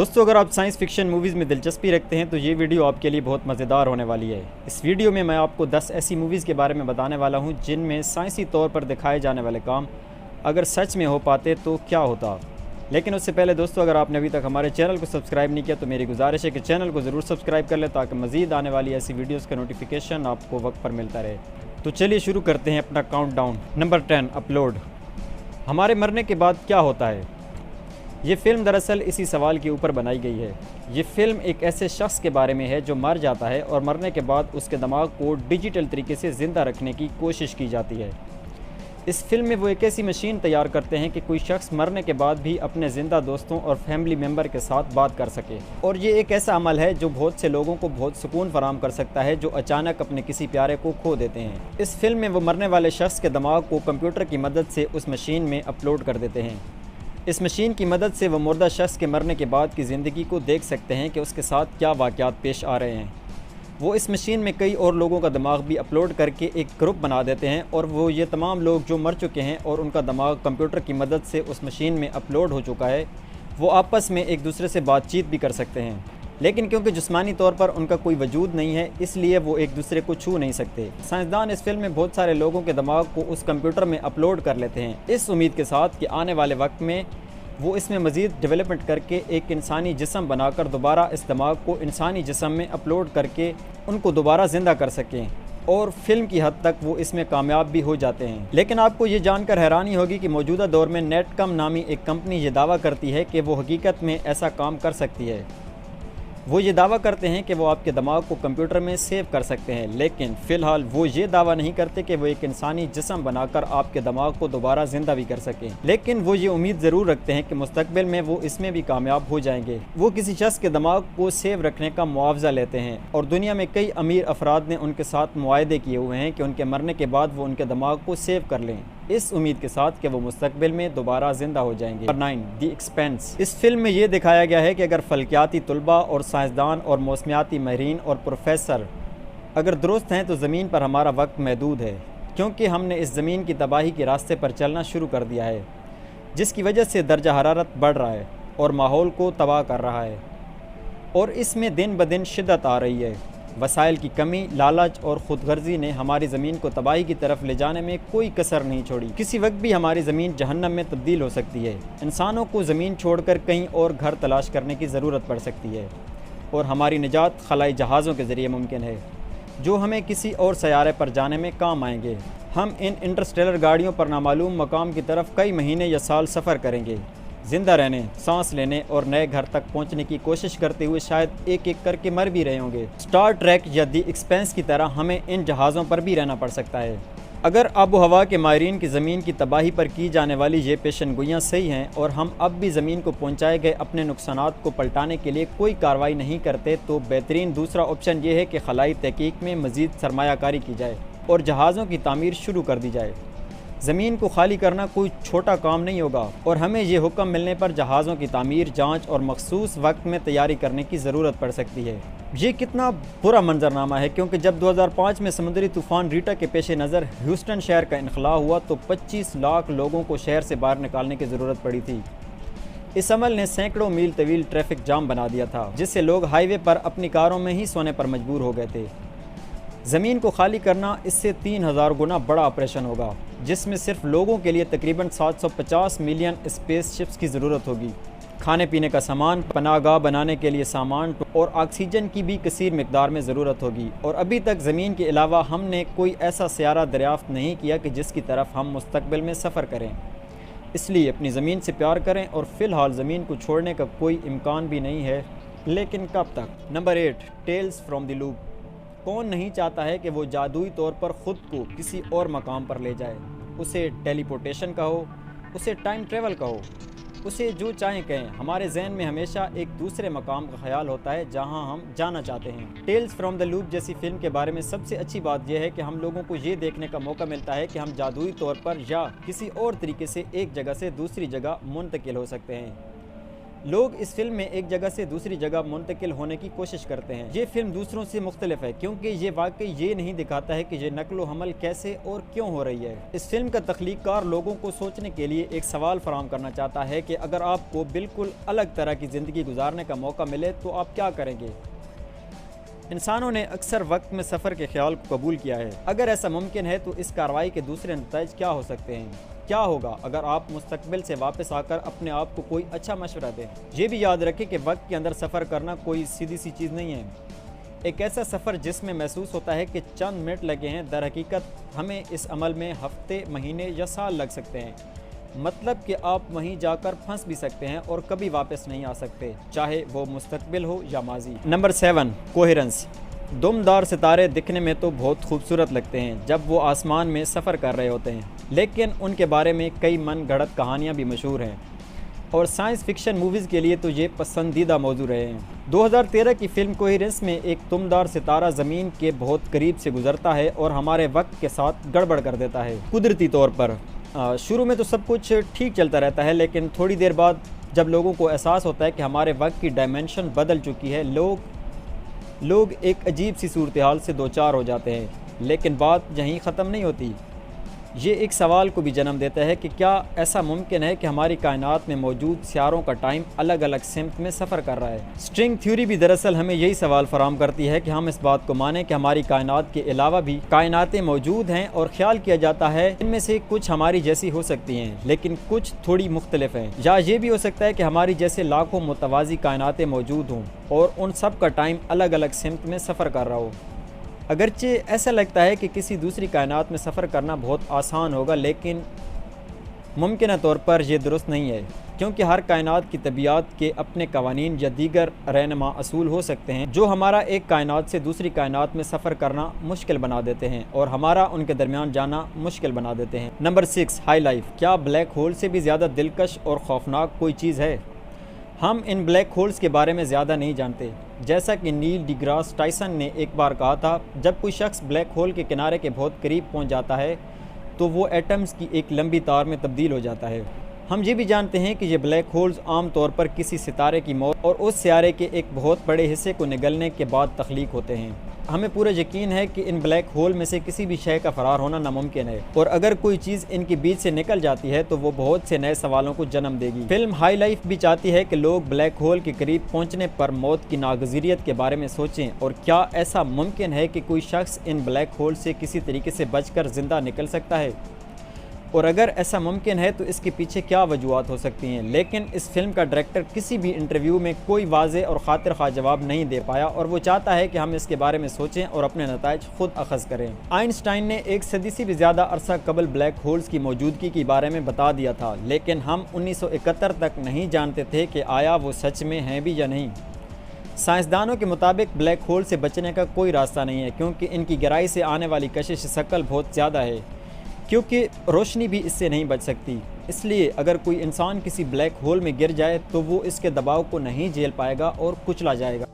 दोस्तों, अगर आप साइंस फिक्शन मूवीज़ में दिलचस्पी रखते हैं तो ये वीडियो आपके लिए बहुत मज़ेदार होने वाली है। इस वीडियो में मैं आपको 10 ऐसी मूवीज़ के बारे में बताने वाला हूँ जिनमें साइंसी तौर पर दिखाए जाने वाले काम अगर सच में हो पाते तो क्या होता। लेकिन उससे पहले दोस्तों, अगर आपने अभी तक हमारे चैनल को सब्सक्राइब नहीं किया तो मेरी गुजारिश है कि चैनल को ज़रूर सब्सक्राइब कर लें ताकि मज़ीद आने वाली ऐसी वीडियोज़ का नोटिफिकेशन आपको वक्त पर मिलता रहे। तो चलिए शुरू करते हैं अपना काउंटडाउन। Number 10, upload. हमारे मरने के बाद क्या होता है? ये फ़िल्म दरअसल इसी सवाल के ऊपर बनाई गई है। ये फ़िल्म एक ऐसे शख्स के बारे में है जो मर जाता है और मरने के बाद उसके दिमाग को डिजिटल तरीके से ज़िंदा रखने की कोशिश की जाती है। इस फिल्म में वो एक ऐसी मशीन तैयार करते हैं कि कोई शख्स मरने के बाद भी अपने ज़िंदा दोस्तों और फैमिली मेम्बर के साथ बात कर सके। और ये एक ऐसा अमल है जो बहुत से लोगों को बहुत सुकून फराहम कर सकता है जो अचानक अपने किसी प्यारे को खो देते हैं। इस फिल्म में वो मरने वाले शख्स के दिमाग को कंप्यूटर की मदद से उस मशीन में अपलोड कर देते हैं। इस मशीन की मदद से वो मुर्दा शख्स के मरने के बाद की ज़िंदगी को देख सकते हैं कि उसके साथ क्या वाक़यात पेश आ रहे हैं। वो इस मशीन में कई और लोगों का दिमाग भी अपलोड करके एक ग्रुप बना देते हैं और वो ये तमाम लोग जो मर चुके हैं और उनका दिमाग कंप्यूटर की मदद से उस मशीन में अपलोड हो चुका है, वो आपस में एक दूसरे से बातचीत भी कर सकते हैं। लेकिन क्योंकि जिस्मानी तौर पर उनका कोई वजूद नहीं है, इसलिए वो एक दूसरे को छू नहीं सकते। साइंसदान इस फिल्म में बहुत सारे लोगों के दिमाग को उस कंप्यूटर में अपलोड कर लेते हैं, इस उम्मीद के साथ कि आने वाले वक्त में वो इसमें मज़ीद डेवलपमेंट करके एक इंसानी जिस्म बनाकर दोबारा इस दिमाग को इंसानी जिस्म में अपलोड करके उनको दोबारा ज़िंदा कर सकें। और फिल्म की हद तक वो इसमें कामयाब भी हो जाते हैं। लेकिन आपको ये जानकर हैरानी होगी कि मौजूदा दौर में नेटकम नामी एक कंपनी ये दावा करती है कि वो हकीकत में ऐसा काम कर सकती है। वो ये दावा करते हैं कि वो आपके दिमाग को कंप्यूटर में सेव कर सकते हैं, लेकिन फ़िलहाल वो ये दावा नहीं करते कि वो एक इंसानी जिस्म बनाकर आपके दिमाग को दोबारा ज़िंदा भी कर सकें। लेकिन वो ये उम्मीद ज़रूर रखते हैं कि मुस्तकबिल में वो इसमें भी कामयाब हो जाएंगे। वो किसी शख्स के दिमाग को सेव रखने का मुआवजा लेते हैं और दुनिया में कई अमीर अफराद ने उनके साथ मुआहदे किए हुए हैं कि उनके मरने के बाद वो उनके दिमाग को सेव कर लें, इस उम्मीद के साथ कि वो मुस्तकबिल में दोबारा ज़िंदा हो जाएंगे। Number 9, the expense. इस फिल्म में ये दिखाया गया है कि अगर फल्कियाती तलबा और साइंसदान और मौसमियाती माहिरीन और प्रोफेसर अगर दुरुस्त हैं तो ज़मीन पर हमारा वक्त महदूद है, क्योंकि हमने इस ज़मीन की तबाही के रास्ते पर चलना शुरू कर दिया है, जिसकी वजह से दर्जा हरारत बढ़ रहा है और माहौल को तबाह कर रहा है और इसमें दिन ब दिन शिद्दत आ रही है। वसाइल की कमी, लालच और खुदगर्जी ने हमारी ज़मीन को तबाही की तरफ ले जाने में कोई कसर नहीं छोड़ी। किसी वक्त भी हमारी ज़मीन जहन्नम में तब्दील हो सकती है। इंसानों को ज़मीन छोड़कर कहीं और घर तलाश करने की ज़रूरत पड़ सकती है और हमारी निजात खलाई जहाज़ों के ज़रिए मुमकिन है, जो हमें किसी और सयारे पर जाने में काम आएंगे। हम इन इंटरस्टेलर गाड़ियों पर नामालूम मकाम की तरफ कई महीने या साल सफ़र करेंगे, ज़िंदा रहने, सांस लेने और नए घर तक पहुंचने की कोशिश करते हुए शायद एक एक करके मर भी रहे होंगे। स्टार ट्रैक या द एक्सपेंस की तरह हमें इन जहाज़ों पर भी रहना पड़ सकता है। अगर आबो हवा के माहिरीन की ज़मीन की तबाही पर की जाने वाली ये पेशनगोइयाँ सही हैं और हम अब भी ज़मीन को पहुँचाए गए अपने नुकसानात को पलटाने के लिए कोई कार्रवाई नहीं करते, तो बेहतरीन दूसरा ऑप्शन ये है कि खलाई तहकीक में मज़ीद सरमायाकारी की जाए और जहाज़ों की तामीर शुरू कर दी जाए। ज़मीन को खाली करना कोई छोटा काम नहीं होगा और हमें ये हुक्म मिलने पर जहाज़ों की तामीर, जांच और मखसूस वक्त में तैयारी करने की ज़रूरत पड़ सकती है। ये कितना बुरा मंजरनामा है, क्योंकि जब 2005 में समुद्री तूफ़ान रीटा के पेश नज़र ह्यूस्टन शहर का इनखला हुआ तो 25 लाख लोगों को शहर से बाहर निकालने की ज़रूरत पड़ी थी। इस अमल ने सैकड़ों मील तवील ट्रैफिक जाम बना दिया था, जिससे लोग हाईवे पर अपनी कारों में ही सोने पर मजबूर हो गए थे। ज़मीन को खाली करना इससे 3000 गुना बड़ा ऑपरेशन होगा, जिसमें सिर्फ लोगों के लिए तकरीबन 750 मिलियन स्पेसशिप्स की ज़रूरत होगी। खाने पीने का सामान, पनाहगाह बनाने के लिए सामान और ऑक्सीजन की भी कसीर मिकदार में ज़रूरत होगी। और अभी तक ज़मीन के अलावा हमने कोई ऐसा सयारा दरियाफ़्त नहीं किया कि जिसकी तरफ हम मुस्तकबिल में सफ़र करें। इसलिए अपनी ज़मीन से प्यार करें और फ़िलहाल ज़मीन को छोड़ने का कोई इम्कान भी नहीं है, लेकिन कब तक। Number 8, tales from the loop. कौन नहीं चाहता है कि वो जादुई तौर पर ख़ुद को किसी और मकाम पर ले जाए? उसे टेलीपोर्टेशन कहो, उसे टाइम ट्रेवल कहो, उसे जो चाहें कहें, हमारे जहन में हमेशा एक दूसरे मकाम का ख्याल होता है जहां हम जाना चाहते हैं। टेल्स फ्रॉम द लूप जैसी फिल्म के बारे में सबसे अच्छी बात यह है कि हम लोगों को ये देखने का मौका मिलता है कि हम जादुई तौर पर या किसी और तरीके से एक जगह से दूसरी जगह मुंतकिल हो सकते हैं। लोग इस फिल्म में एक जगह से दूसरी जगह मुंतकिल होने की कोशिश करते हैं। ये फिल्म दूसरों से मुख्तलिफ है क्योंकि ये वाकई ये नहीं दिखाता है कि ये नकलो हमल कैसे और क्यों हो रही है। इस फिल्म का तख्लीककार लोगों को सोचने के लिए एक सवाल फराहम करना चाहता है कि अगर आपको बिल्कुल अलग तरह की ज़िंदगी गुजारने का मौका मिले तो आप क्या करेंगे। इंसानों ने अक्सर वक्त में सफ़र के ख्याल को कबूल किया है। अगर ऐसा मुमकिन है तो इस कार्रवाई के दूसरे नतीजे क्या हो सकते हैं। क्या होगा अगर आप मुस्तकबिल से वापस आकर अपने आप को कोई अच्छा मशवरा दें। ये भी याद रखें कि वक्त के अंदर सफ़र करना कोई सीधी सी चीज़ नहीं है। एक ऐसा सफ़र जिसमें महसूस होता है कि चंद मिनट लगे हैं, दर हकीकत हमें इस अमल में हफ्ते, महीने या साल लग सकते हैं। मतलब कि आप वहीं जाकर फंस भी सकते हैं और कभी वापस नहीं आ सकते, चाहे वो मुस्तकबिल हो या माजी। Number 7, coherence. दुमदार सितारे दिखने में तो बहुत खूबसूरत लगते हैं जब वो आसमान में सफ़र कर रहे होते हैं, लेकिन उनके बारे में कई मन गढ़ंत कहानियाँ भी मशहूर हैं और साइंस फिक्शन मूवीज़ के लिए तो ये पसंदीदा मौजू रहे हैं। 2013 की फ़िल्म कोहेरेंस में एक दुमदार सितारा ज़मीन के बहुत करीब से गुजरता है और हमारे वक्त के साथ गड़बड़ कर देता है। कुदरती तौर पर शुरू में तो सब कुछ ठीक चलता रहता है, लेकिन थोड़ी देर बाद जब लोगों को एहसास होता है कि हमारे वक्त की डायमेंशन बदल चुकी है, लोग एक अजीब सी सूरत हाल से दो चार हो जाते हैं। लेकिन बात यहीं ख़त्म नहीं होती। ये एक सवाल को भी जन्म देता है कि क्या ऐसा मुमकिन है कि हमारी कायनात में मौजूद सियारों का टाइम अलग अलग सिमत में सफ़र कर रहा है। स्ट्रिंग थ्योरी भी दरअसल हमें यही सवाल फराहम करती है कि हम इस बात को मानें कि हमारी कायनात के अलावा भी कायनातें मौजूद हैं और ख्याल किया जाता है इनमें से कुछ हमारी जैसी हो सकती हैं लेकिन कुछ थोड़ी मुख्तलिफ हैं। या ये भी हो सकता है कि हमारी जैसे लाखों मुतवाज़ी कायनातें मौजूद हों और उन सब का टाइम अलग अलग सिमत में सफ़र कर रहा हो। अगरचे ऐसा लगता है कि किसी दूसरी कायनात में सफ़र करना बहुत आसान होगा, लेकिन मुमकिन तौर पर यह दुरुस्त नहीं है क्योंकि हर कायनात की तबीयत के अपने कवानीन या दीगर रहनुमा असूल हो सकते हैं जो हमारा एक कायनात से दूसरी कायनात में सफ़र करना मुश्किल बना देते हैं और हमारा उनके दरमियान जाना मुश्किल बना देते हैं। Number 6, high life. क्या ब्लैक होल से भी ज़्यादा दिलकश और खौफनाक कोई चीज़ है? हम इन ब्लैक होल्स के बारे में ज़्यादा नहीं जानते। जैसा कि नील डिग्रास टाइसन ने एक बार कहा था, जब कोई शख्स ब्लैक होल के किनारे के बहुत करीब पहुंच जाता है तो वो एटम्स की एक लंबी तार में तब्दील हो जाता है। हम ये भी जानते हैं कि ये ब्लैक होल्स आम तौर पर किसी सितारे की मौत और उस सितारे के एक बहुत बड़े हिस्से को निगलने के बाद तख्लीक होते हैं। हमें पूरा यकीन है कि इन ब्लैक होल में से किसी भी शय का फरार होना नामुमकिन है और अगर कोई चीज़ इनके बीच से निकल जाती है तो वो बहुत से नए सवालों को जन्म देगी। फिल्म हाई लाइफ भी चाहती है कि लोग ब्लैक होल के करीब पहुंचने पर मौत की नागज़ीरियत के बारे में सोचें और क्या ऐसा मुमकिन है कि कोई शख्स इन ब्लैक होल से किसी तरीके से बचकर ज़िंदा निकल सकता है, और अगर ऐसा मुमकिन है तो इसके पीछे क्या वजूहात हो सकती हैं। लेकिन इस फिल्म का डायरेक्टर किसी भी इंटरव्यू में कोई वाज़ेह और खातिर ख्वाह जवाब नहीं दे पाया और वो चाहता है कि हम इसके बारे में सोचें और अपने नताइज खुद अखज़ करें। आइंस्टाइन ने एक सदी से भी ज़्यादा अरसा कबल ब्लैक होल्स की मौजूदगी के बारे में बता दिया था, लेकिन हम 1971 तक नहीं जानते थे कि आया वो सच में हैं भी या नहीं। साइंसदानों के मुताबिक ब्लैक होल से बचने का कोई रास्ता नहीं है क्योंकि इनकी गहराई से आने वाली कशिश शकल बहुत ज़्यादा है, क्योंकि रोशनी भी इससे नहीं बच सकती। इसलिए अगर कोई इंसान किसी ब्लैक होल में गिर जाए तो वो इसके दबाव को नहीं झेल पाएगा और कुचला जाएगा।